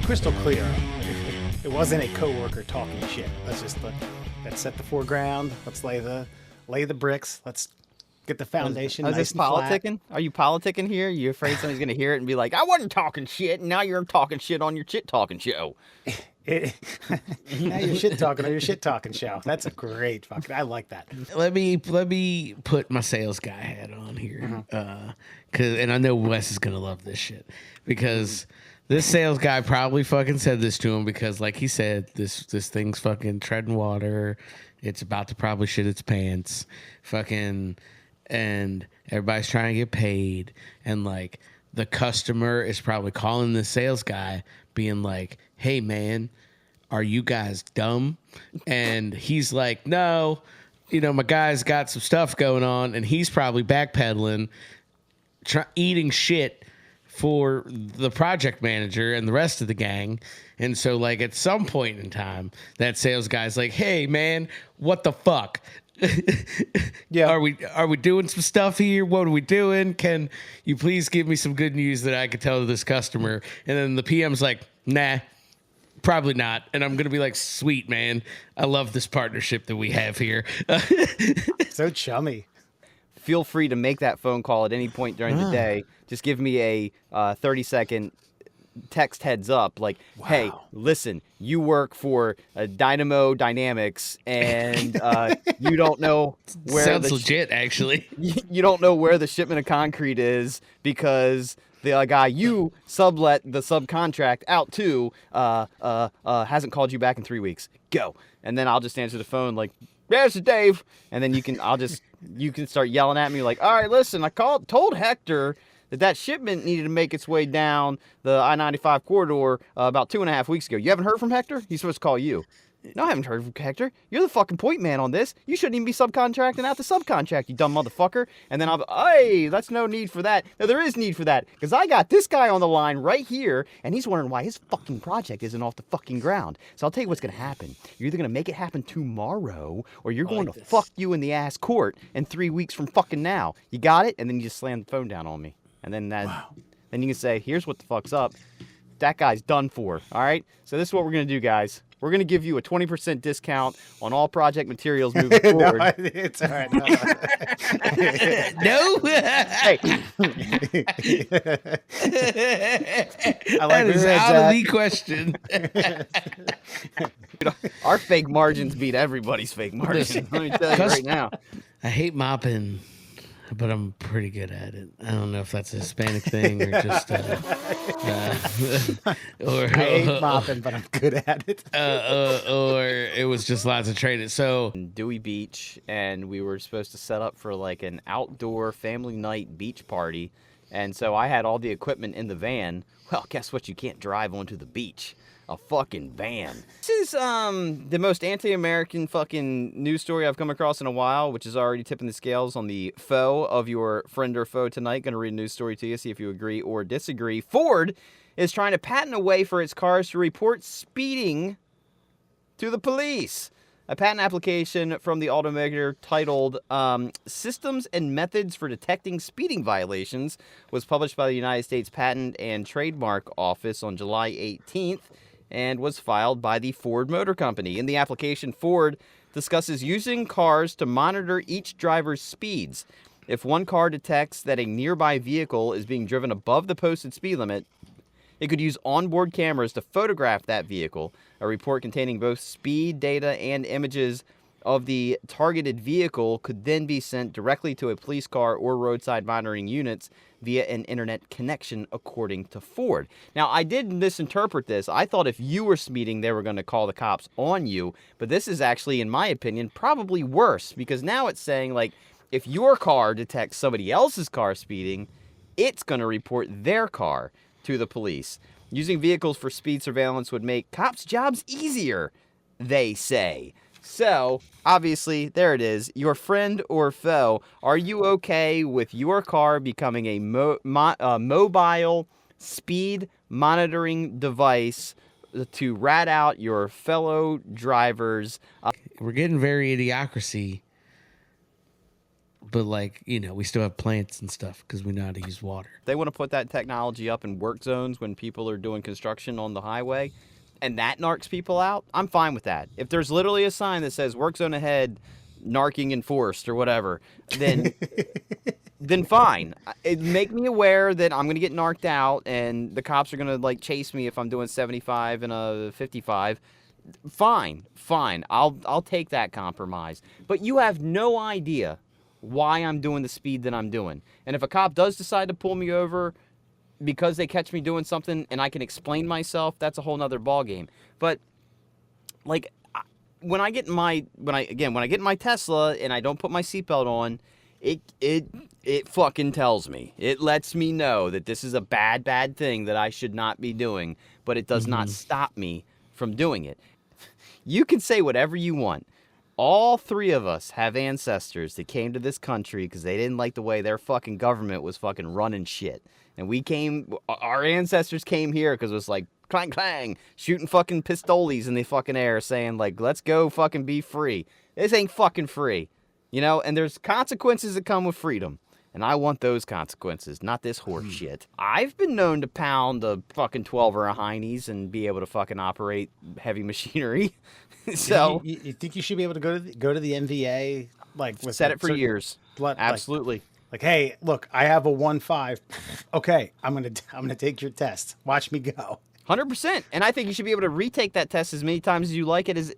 crystal clear. It wasn't a coworker talking shit. Let's set the foreground. Let's lay the bricks. Let's get the foundation. Is nice this and flat. politicking? Are you politicking here? You afraid somebody's gonna hear it and be like, "I wasn't talking shit," and now you're talking shit on your shit talking show? Now you're shit talking on your shit talking show. That's a great fucking. I like that. Let me put my sales guy hat on here, and I know Wes is gonna love this shit because this sales guy probably fucking said this to him because, like he said, this thing's fucking treading water. It's about to probably shit its pants, fucking, and everybody's trying to get paid, and like the customer is probably calling the sales guy, being like, "Hey man, are you guys dumb?" And he's like, "No, my guy's got some stuff going on," and he's probably backpedaling, eating shit for the project manager and the rest of the gang. And so, like, at some point in time, that sales guy's like, "Hey man, what the fuck? Yeah. Are we doing some stuff here? What are we doing? Can you please give me some good news that I could tell to this customer?" And then the PM's like, "Nah, probably not." And I'm gonna be like, "Sweet man, I love this partnership that we have here." So chummy. Feel free to make that phone call at any point during the day. Just give me a 30-second text heads up, like, "Hey, listen, you work for Dynamo Dynamics, and you don't know where Sounds legit, actually. you don't know where the shipment of concrete is because the guy you sublet the subcontract out to hasn't called you back in 3 weeks. Go." And then I'll just answer the phone like, "There's Dave," and then you can start yelling at me like, "All right, listen, I told Hector that shipment needed to make its way down the I-95 corridor about 2.5 weeks ago. You haven't heard from Hector? He's supposed to call you." "No, I haven't heard from Hector. You're the fucking point man on this. You shouldn't even be subcontracting out the subcontract, you dumb motherfucker." And then I'll be, "Hey, that's no need for that." No, there is need for that, because I got this guy on the line right here, and he's wondering why his fucking project isn't off the fucking ground. So I'll tell you what's going to happen. You're either going to make it happen tomorrow, or you're going to fuck you in the ass court in 3 weeks from fucking now. You got it?" And then you just slam the phone down on me. And then then you can say, "Here's what the fuck's up. That guy's done for." All right? So this is what we're going to do, guys. We're going to give you a 20% discount on all project materials moving forward. No, it's all right. No. No. Hey, I like That is where it's out of at. the question. our fake margins beat everybody's fake margins. Let me tell you right now. I hate mopping, but I'm pretty good at it. I don't know if that's a Hispanic thing or just, or I hate mopping, but I'm good at it. or it was just lots of training. So In Dewey Beach, and we were supposed to set up for like an outdoor family night beach party. And so I had all the equipment in the van. Well, guess what? You can't drive onto the beach. A fucking van. This is the most anti-American fucking news story I've come across in a while, which is already tipping the scales on the foe of your friend or foe tonight. Going to read a news story to you, see if you agree or disagree. Ford is trying to patent a way for its cars to report speeding to the police. A patent application from the automaker titled Systems and Methods for Detecting Speeding Violations was published by the United States Patent and Trademark Office on July 18th and was filed by the Ford Motor Company. In the application, Ford discusses using cars to monitor each driver's speeds. If one car detects that a nearby vehicle is being driven above the posted speed limit, it could use onboard cameras to photograph that vehicle. A report containing both speed data and images of the targeted vehicle could then be sent directly to a police car or roadside monitoring units via an internet connection, according to Ford. Now, I did misinterpret this. I thought if you were speeding, they were going to call the cops on you. But this is actually, in my opinion, probably worse, because now it's saying, like, if your car detects somebody else's car speeding, it's going to report their car to the police. Using vehicles for speed surveillance would make cops' jobs easier, they say. So, obviously, there it is. Your friend or foe, are you okay with your car becoming a mobile speed monitoring device to rat out your fellow drivers? we're getting very idiocracy but like, you know, we still have plants and stuff because we know how to use water. They want to put that technology up in work zones when people are doing construction on the highway, and that narcs people out. I'm fine with that. If there's literally a sign that says work zone ahead, narking enforced or whatever, then then fine. It make me aware that I'm gonna get narked out, and the cops are gonna like chase me if I'm doing 75 and a 55. Fine. I'll take that compromise. But you have no idea why I'm doing the speed that I'm doing. And if a cop does decide to pull me over because they catch me doing something and I can explain myself, that's a whole nother ballgame. But like when I get in my Tesla and I don't put my seatbelt on, it fucking tells me. It lets me know that this is a bad thing that I should not be doing, but it does not stop me from doing it. You can say whatever you want. All three of us have ancestors that came to this country because they didn't like the way their fucking government was fucking running shit. And our ancestors came here because it was like, clang, clang, shooting fucking pistoles in the fucking air saying like, let's go fucking be free. This ain't fucking free. You know, and there's consequences that come with freedom. And I want those consequences, not this horse shit. I've been known to pound a fucking 12 or a Heinies and be able to fucking operate heavy machinery. So you think you should be able to go to the MVA like with set it for years. Absolutely. Like, hey, look, I have a 1.5. Okay, I'm gonna take your test. Watch me go. 100%. And I think you should be able to retake that test as many times as you like it.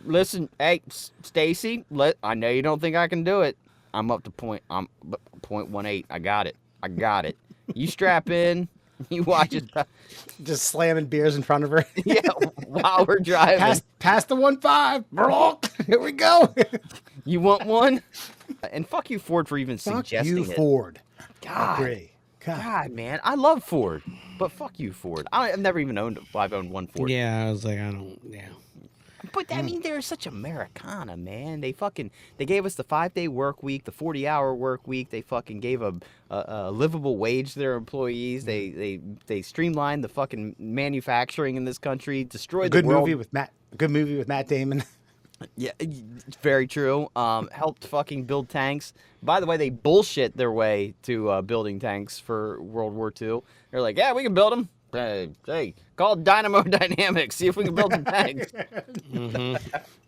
Listen, hey, Stacy, I know you don't think I can do it. I'm up to 0.18. I got it. You strap in. You watch it. Just slamming beers in front of her. Yeah, while we're driving. Past the 1.5. Here we go. You want one? And fuck you, Ford, for even suggesting it. Fuck you, Ford. God. Agree. God, man. I love Ford. But fuck you, Ford. I've never even owned one Ford. Yeah, I was like, yeah. But I mean, they're such Americana, man. They gave us the 5-day work week, the 40-hour work week. They fucking gave a livable wage to their employees. They streamlined the fucking manufacturing in this country, destroyed the world. Good movie with Matt Damon. Yeah, it's very true. Helped fucking build tanks. By the way, they bullshit their way to building tanks for World War II. They're like, yeah, we can build them. Hey, call Dynamo Dynamics. See if we can build some tanks.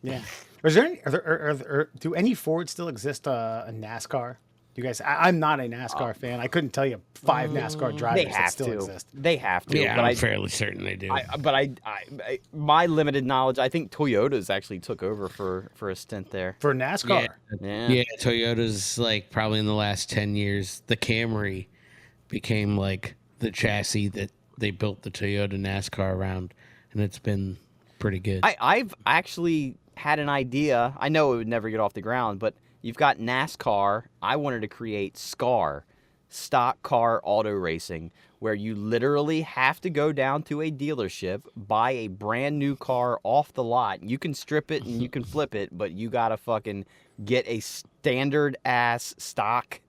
Yeah. Is there any? Do any Fords still exist in NASCAR? You guys, I'm not a NASCAR fan. I couldn't tell you 5 NASCAR drivers that still exist. They have to. Yeah, but I'm fairly certain they do. My limited knowledge, I think Toyota's actually took over for a stint there. For NASCAR. Yeah, Toyota's like probably in the last 10 years, the Camry became like the chassis that they built the Toyota NASCAR around, and it's been pretty good. I've actually had an idea. I know it would never get off the ground, but you've got NASCAR. I wanted to create SCAR, stock car auto racing, where you literally have to go down to a dealership, buy a brand new car off the lot. You can strip it and you can flip it, but you gotta fucking get a standard ass stock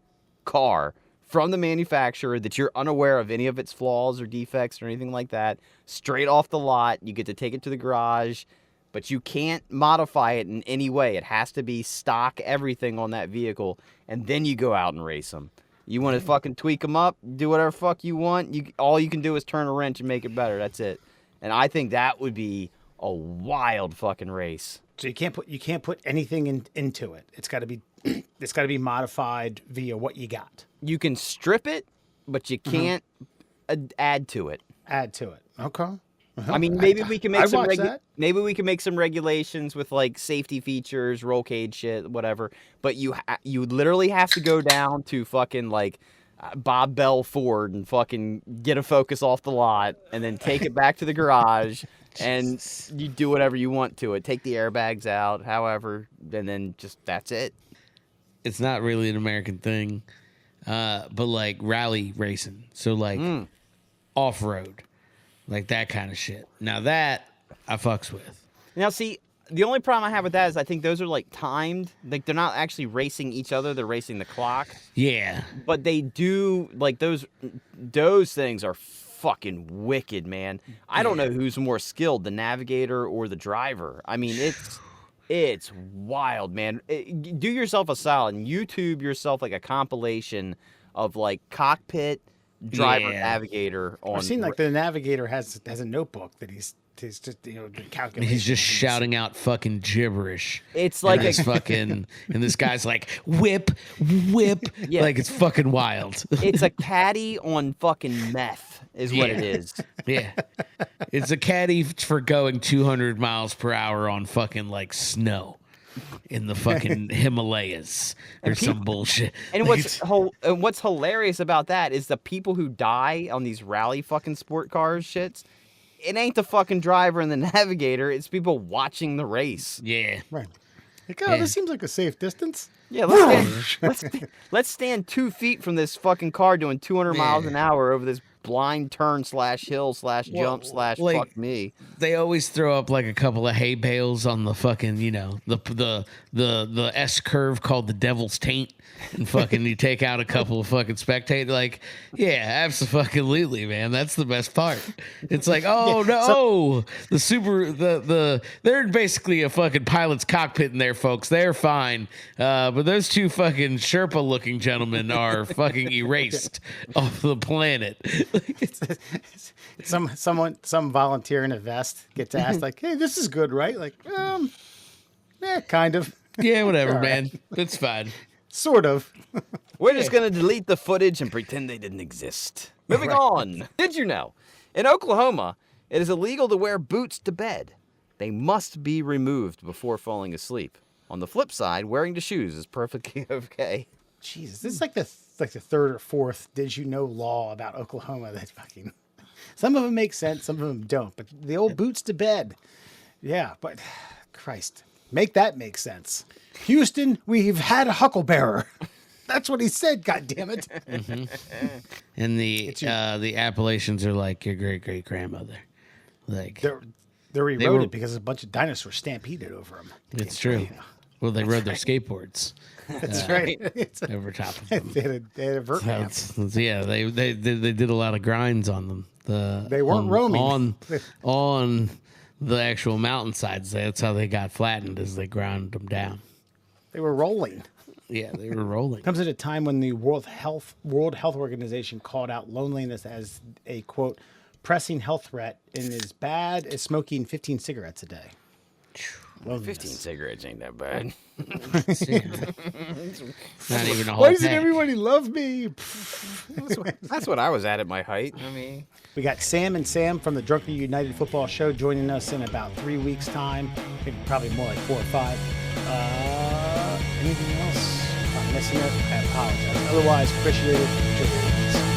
car from the manufacturer that you're unaware of any of its flaws or defects or anything like that. Straight off the lot, you get to take it to the garage, but you can't modify it in any way. It has to be stock everything on that vehicle, and then you go out and race them. You want to fucking tweak them up, do whatever fuck you want. All you can do is turn a wrench and make it better. That's it. And I think that would be a wild fucking race. So you can't put anything into it. It's got to be modified via what you got. You can strip it, but you can't add to it. Add to it. Okay. I mean, maybe we can make some regulations with like safety features, roll cage shit, whatever. But you literally have to go down to fucking like Bob Bell Ford and fucking get a Focus off the lot, and then take it back to the garage, and you do whatever you want to it. Take the airbags out, however, and then just that's it. It's not really an American thing, but like rally racing, so like off road. Like that kind of shit. Now that I fucks with. Now see, the only problem I have with that is I think those are like timed. Like they're not actually racing each other, they're racing the clock. Yeah. But they do like those things are fucking wicked, man. I don't know who's more skilled, the navigator or the driver. I mean, It's wild, man. Do yourself a solid and YouTube yourself like a compilation of like cockpit driver navigator on. I've seen like the navigator has a notebook that he's just calculating. He's just shouting out fucking gibberish. It's like a fucking, and this guy's like whip, Yeah. like it's fucking wild. It's a caddy on fucking meth, is what it is. Yeah, it's a caddy for going 200 miles per hour on fucking like snow in the fucking Himalayas or some bullshit. And Like, what's hilarious about that is the people who die on these rally fucking sport cars shits. It ain't the fucking driver and the navigator. It's people watching the race. yeah, Right. Like, oh, this seems like a safe distance. Yeah, let's stand 2 feet from this fucking car doing 200 miles an hour over this blind turn / hill / jump / like, fuck me. they always throw up like a couple of hay bales on the fucking, the S curve called the Devil's Taint, and fucking you take out a couple of fucking spectators. Like, yeah, absolutely, man. That's the best part. It's like, oh no, they're basically a fucking pilot's cockpit in there, folks. They're fine, but those two fucking Sherpa looking gentlemen are fucking erased off the planet. Some volunteer in a vest gets asked like, "Hey, this is good, right?" Like, yeah, kind of, Yeah, whatever, man. It's fine. sort of. We're just going to delete the footage and pretend they didn't exist. Moving on. Did you know? In Oklahoma, it is illegal to wear boots to bed. They must be removed before falling asleep. On the flip side, wearing the shoes is perfectly okay. Jesus, this is like the third or fourth did you know law about Oklahoma that fucking. Some of them make sense, some of them don't. But the old boots to bed, yeah. But Christ, make that make sense. Houston, we've had a hucklebearer. That's what he said. God damn it. And the Appalachians are like your great grandmother. Like They're eroded because a bunch of dinosaurs stampeded over them. it's true. Well, they rode their skateboards That's right. over top of them. they had a vert ramp. Yeah, they did a lot of grinds on them. They weren't roaming. on the actual mountainsides. That's how they got flattened, as they ground them down. They were rolling. Yeah, they were rolling. Comes at a time when the World Health Organization called out loneliness as a quote pressing health threat and as bad as smoking 15 cigarettes a day. 15 cigarettes ain't that bad. Not even a whole Why doesn't pack. everybody love me? That's what I was at my height. I mean, We got Sam and Sam from the Drunken United Football Show joining us in about 3 weeks' time. Maybe probably more like 4 or 5. Anything else? If I'm missing it, I apologize. Otherwise, appreciate it. Enjoy it.